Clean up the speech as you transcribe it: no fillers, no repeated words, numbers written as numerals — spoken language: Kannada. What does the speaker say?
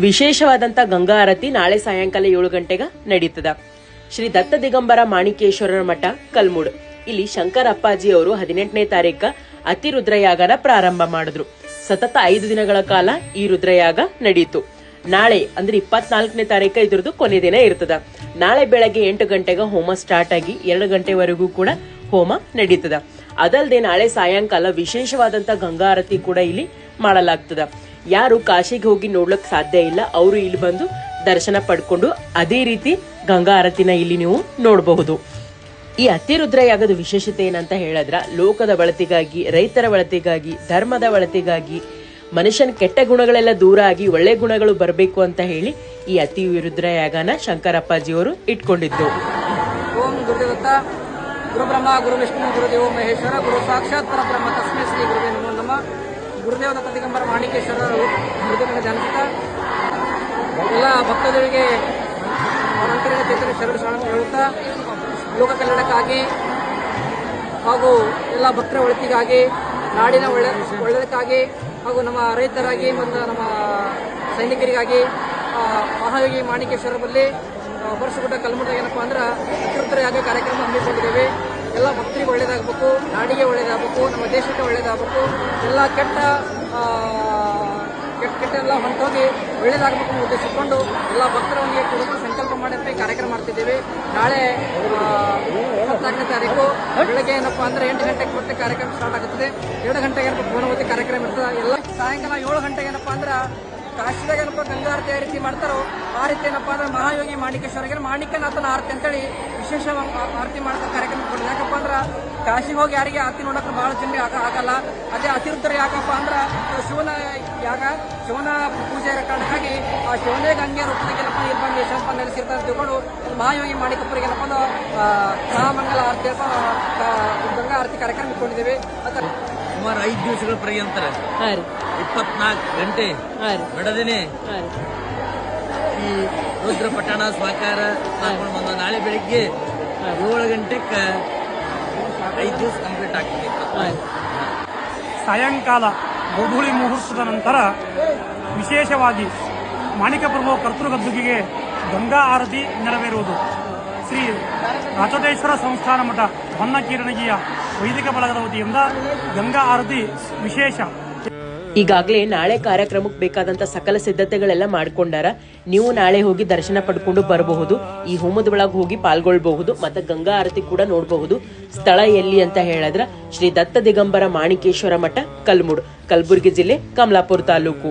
ವಿಶೇಷವಾದಂತ ಗಂಗಾ ಆರತಿ ನಾಳೆ ಸಾಯಂಕಾಲ 7 ಗಂಟೆಗೆ ನಡೀತದ. ಶ್ರೀ ದತ್ತ ದಿಗಂಬರ ಮಾಣಿಕೇಶ್ವರರ ಮಠ ಕಲ್ಮೂಡ್ ಇಲ್ಲಿ ಶಂಕರ ಅಪ್ಪಾಜಿ ಅವರು 18ನೇ ತಾರೀಕ ಅತಿ ರುದ್ರಯಾಗನ ಪ್ರಾರಂಭ ಮಾಡಿದ್ರು. ಸತತ 5 ದಿನಗಳ ಕಾಲ ಈ ರುದ್ರಯಾಗ ನಡೆಯಿತು. ನಾಳೆ ಅಂದ್ರೆ 24ನೇ ತಾರೀಕ ಇದ್ರದ್ದು ಕೊನೆ ದಿನ ಇರ್ತದ. ನಾಳೆ ಬೆಳಗ್ಗೆ 8 ಗಂಟೆಗೆ ಹೋಮ ಸ್ಟಾರ್ಟ್ ಆಗಿ 2 ಗಂಟೆವರೆಗೂ ಕೂಡ ಹೋಮ ನಡೀತದ. ಅದಲ್ಲದೆ ನಾಳೆ ಸಾಯಂಕಾಲ ವಿಶೇಷವಾದಂತ ಗಂಗಾ ಆರತಿ ಕೂಡ ಇಲ್ಲಿ ಮಾಡಲಾಗ್ತದ. ಯಾರು ಕಾಶಿಗೆ ಹೋಗಿ ನೋಡ್ಲಕ್ ಸಾಧ್ಯ ಇಲ್ಲ ಅವರು ಇಲ್ಲಿ ಬಂದು ದರ್ಶನ ಪಡ್ಕೊಂಡು ಅದೇ ರೀತಿ ಗಂಗಾ ಆರತಿನ ಇಲ್ಲಿ ನೀವು ನೋಡಬಹುದು. ಈ ಅತಿರುದ್ರಯಾಗದ ವಿಶೇಷತೆ ಏನಂತ ಹೇಳಿದ್ರ ಲೋಕದ ಒಳತಿಗಾಗಿ, ರೈತರ ಒಳತಿಗಾಗಿ, ಧರ್ಮದ ಒಳತಿಗಾಗಿ, ಮನುಷ್ಯನ ಕೆಟ್ಟ ಗುಣಗಳೆಲ್ಲ ದೂರ ಆಗಿ ಒಳ್ಳೆ ಗುಣಗಳು ಬರಬೇಕು ಅಂತ ಹೇಳಿ ಈ ಅತಿ ರುದ್ರಯಾಗನ ಶಂಕರಪ್ಪಾಜಿಯವರು ಇಟ್ಕೊಂಡಿದ್ದು. ಓಂ ಗುರುದೇವತ ಗುರು ಬ್ರಹ್ಮ ಗುರು ವಿಷ್ಣು ಗುರುದೇವ ಮಹೇಶ್ವರ ಗುರು ಸಾಕ್ಷಾತ್ ಪರಬ್ರಹ್ಮ ತಸ್ಮೈ ಶ್ರೀ ಗುರುವೇ ನಮೋ ನಮಃ. ಗುರುದೇವ ದತ್ತ ದಿಗಂಬರ ಮಾಣಿಕೇಶ್ವರ ಗುರುದೇವನ ಜಾನಕ ಎಲ್ಲ ಭಕ್ತರಿಗೆ ಅನಂತರದ ಚೇತನ ಶರಣ ಶರಣ ಹೇಳುತ್ತಾ ಲೋಕ ಕಲ್ಯಾಣಕ್ಕಾಗಿ ಹಾಗೂ ಎಲ್ಲ ಭಕ್ತರ ಒಳಿತಿಗಾಗಿ, ನಾಡಿನ ಒಳ್ಳೆದಕ್ಕಾಗಿ ಹಾಗೂ ನಮ್ಮ ರೈತರಾಗಿ ಮತ್ತು ನಮ್ಮ ಸೈನಿಕರಿಗಾಗಿ ಮಹಾಯೋಗಿ ಮಾಣಿಕೇಶ್ವರ ಬಲ್ಲಿ ವರ್ಷಗುಡ್ಡ ಕಲ್ಮಠ ಏನಪ್ಪಾ ಅಂದ್ರೆ ಅತಿರುದ್ರಯಾಗ ಕಾರ್ಯಕ್ರಮ ಹಮ್ಮಿಕೊಂಡಿದ್ದೇವೆ. ಎಲ್ಲ ಭಕ್ತರಿಗೆ ಒಳ್ಳೇದಾಗಬೇಕು, ನಾಡಿಗೆ ಒಳ್ಳೇದಾಗಬೇಕು, ನಮ್ಮ ದೇಶಕ್ಕೆ ಒಳ್ಳೇದಾಗಬೇಕು, ಎಲ್ಲ ಕೆಟ್ಟ ಎಲ್ಲ ಹೊಂಟೋಗಿ ಒಳ್ಳೇದಾಗಬೇಕು ಅಂತ ಉದ್ದೇಶಿಸಿಕೊಂಡು ಎಲ್ಲ ಭಕ್ತರೊಂದಿಗೆ ಕುಟುಂಬ ಸಂಕಲ್ಪ ಮಾಡಿ ಕಾರ್ಯಕ್ರಮ ಮಾಡ್ತಿದ್ದೇವೆ. ನಾಳೆ 24ನೇ ತಾರೀಕು ಬೆಳಗ್ಗೆ ಏನಪ್ಪಾ ಅಂದ್ರೆ 8 ಗಂಟೆಗೆ ಮತ್ತೆ ಕಾರ್ಯಕ್ರಮ ಸ್ಟಾರ್ಟ್ ಆಗುತ್ತದೆ. 2 ಗಂಟೆಗೆ ಏನಪ್ಪ ಪೂರ್ಣವತಿ ಕಾರ್ಯಕ್ರಮ ಇರ್ತದೆ. ಎಲ್ಲ ಸಾಯಂಕಾಲ 7 ಗಂಟೆಗೆ ಏನಪ್ಪಾ ಅಂದ್ರೆ ಕಾಶಿದಾಗ ಏನಪ್ಪ ಗಂಗಾ ಆರತಿ ಯಾವ ರೀತಿ ಮಾಡ್ತಾರೋ ಆ ರೀತಿ ಏನಪ್ಪಾ ಅಂದ್ರೆ ಮಹಾಯೋಗಿ ಮಾಣಿಕೇಶ್ವರಿಗೆ ಮಾಣಿಕ್ಯನಾಥನ ಆರತಿ ಅಂತೇಳಿ ವಿಶೇಷ ಆರತಿ ಮಾಡೋ ಕಾರ್ಯಕ್ರಮ ಕೊಡೋದು. ಯಾಕಪ್ಪ ಅಂದ್ರೆ ಕಾಶಿಗೆ ಹೋಗಿ ಯಾರಿಗೆ ಆರತಿ ನೋಡಕ್ಕೆ ಬಹಳ ಜನರಿಗೆ ಆಗಲ್ಲ. ಅದೇ ಅತಿರುದ್ರ ಯಾಕಪ್ಪ ಅಂದ್ರೆ ಶಿವನ ಪೂಜೆ ಕಾರಣಕ್ಕಾಗಿ ಆ ಶಿವನೇ ಗಂಗೆ ರೂಪದಾಗೆಲ್ಲಪ್ಪ ಇರ್ಬಂದು ಯಶಪ್ಪ ನೆಲೆಸಿರ್ತಾರೆ ತಿಳ್ಕೊಂಡು ಮಹಾಯೋಗಿ ಮಾಣಿಕಪ್ಪರಿಗೆ ಏನಪ್ಪ ಅಂದ್ರೆ ಮಹಾಮಂಗಲ ಆರತಿ ಗಂಗಾ ಆರತಿ ಕಾರ್ಯಕ್ರಮ ಇಟ್ಕೊಂಡಿದ್ದೇವೆ. ಸುಮಾರು 5 ದಿವಸಗಳ ಪರ್ಯಂತರ 24 ಗಂಟೆ ಬಿಡದೇನೆ ಈ ರುದ್ರ ಪಟ್ಟಣ ಸ್ವಾಕಾರ ಮಾಡ್ಕೊಂಡು ಬಂದ ನಾಳೆ ಬೆಳಿಗ್ಗೆ 7 ಗಂಟೆಗೆ 5 ದಿವಸ ಕಂಪ್ಲೀಟ್ ಆಗ್ತದೆ. ಸಾಯಂಕಾಲ ಗೋಧೂಳಿ ಮುಹೂರ್ತದ ನಂತರ ವಿಶೇಷವಾಗಿ ಮಾಣಿಕ ಪ್ರಭು ಕರ್ತೃಗದ್ದುಗೆಗೆ ಗಂಗಾ ಆರತಿ ನೆರವೇರುವುದು. ಶ್ರೀ ರಾಚೋಟೇಶ್ವರ ಸಂಸ್ಥಾನ ಮಠ ಹೊನ್ನಕೀರ್ಣಗಿಯ ವೈದಿಕ ಬಳಗದ ವತಿಯಿಂದ ಗಂಗಾ ಆರತಿ ವಿಶೇಷ. ಈಗಾಗಲೇ ನಾಳೆ ಕಾರ್ಯಕ್ರಮಕ್ಕೆ ಬೇಕಾದಂತ ಸಕಲ ಸಿದ್ಧತೆಗಳೆಲ್ಲ ಮಾಡ್ಕೊಂಡಾರ. ನೀವು ನಾಳೆ ಹೋಗಿ ದರ್ಶನ ಪಡ್ಕೊಂಡು ಬರಬಹುದು. ಈ ಹೋಮದ ಒಳಗೆ ಹೋಗಿ ಪಾಲ್ಗೊಳ್ಬಹುದು ಮತ್ತೆ ಗಂಗಾ ಆರತಿ ಕೂಡ ನೋಡಬಹುದು. ಸ್ಥಳ ಎಲ್ಲಿ ಅಂತ ಹೇಳಿದ್ರ ಶ್ರೀ ದತ್ತ ದಿಗಂಬರ ಮಾಣಿಕೇಶ್ವರ ಮಠ ಕಲ್ಮೂಡ್, ಕಲಬುರಗಿ ಜಿಲ್ಲೆ, ಕಮಲಾಪುರ ತಾಲೂಕು.